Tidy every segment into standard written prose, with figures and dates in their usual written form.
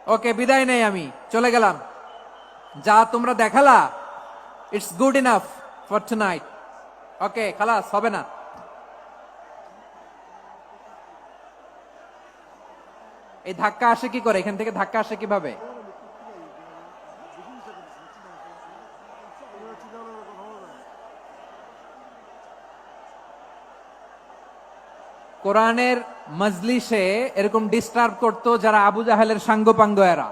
ওকে, বিদায় নেই, আমি চলে গেলাম। যা তোমরা দেখালা, it's good enough for tonight. Okay, খালাস, হবে না। এই ধাক্কা আসে কি করে? এখান থেকে ধাক্কা আসে কিভাবে? কোরআনের মজলিসে এরকম ডিস্টার্ব করতো যারা আবু জাহেলের সাঙ্গপাঙ্গ এরা।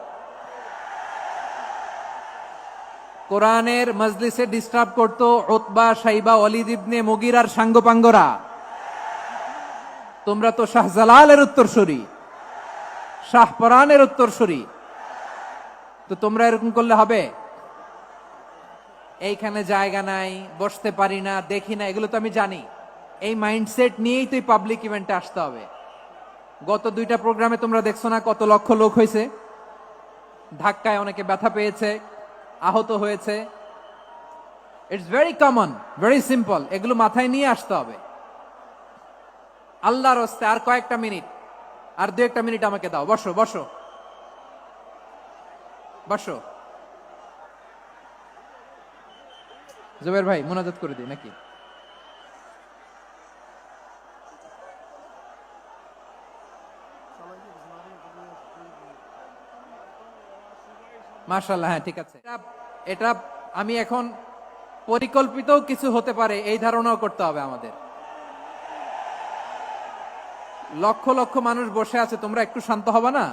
কোরআনের মজলিসে ডিস্টার্ব করতো উতবা, শাইবা, ওয়ালিদ ইবনে মুগিরার সাঙ্গপাঙ্গরা। তোমরা তো শাহজালালের উত্তরসূরি, শাহপরানের উত্তরসূরি, তো তোমরা এরকম করলে হবে? এইখানে জায়গা নাই, বসতে পারি না, দেখি না, এগুলো তো আমি জানি। এই মাইন্ডসেট নিয়েই তো পাবলিক ইভেন্টে আসতে হবে। গত 2টা প্রোগ্রামে তোমরা দেখছো না কত লক্ষ লোক হয়েছে? ধাক্কায় অনেকে ব্যথা পেয়েছে, আহত হয়েছে। It's very common, very simple. এগুলো মাথায় নিয়ে আসতে হবে। আল্লাহর হস্তে আর কয়েকটা মিনিট, আর 2-1টা মিনিট আমাকে দাও। বসো বসো বসো। জুবের ভাই, মোনাজাত করে দিই নাকি? মাশাআল্লাহ, হ্যাঁ ঠিক আছে। এটা আমি এখন পরিকল্পিত কিছু হতে পারে এই ধারণাও করতে হবে আমাদের। লক্ষ লক্ষ মানুষ বসে আছে, তোমরা একটু শান্ত হবে না?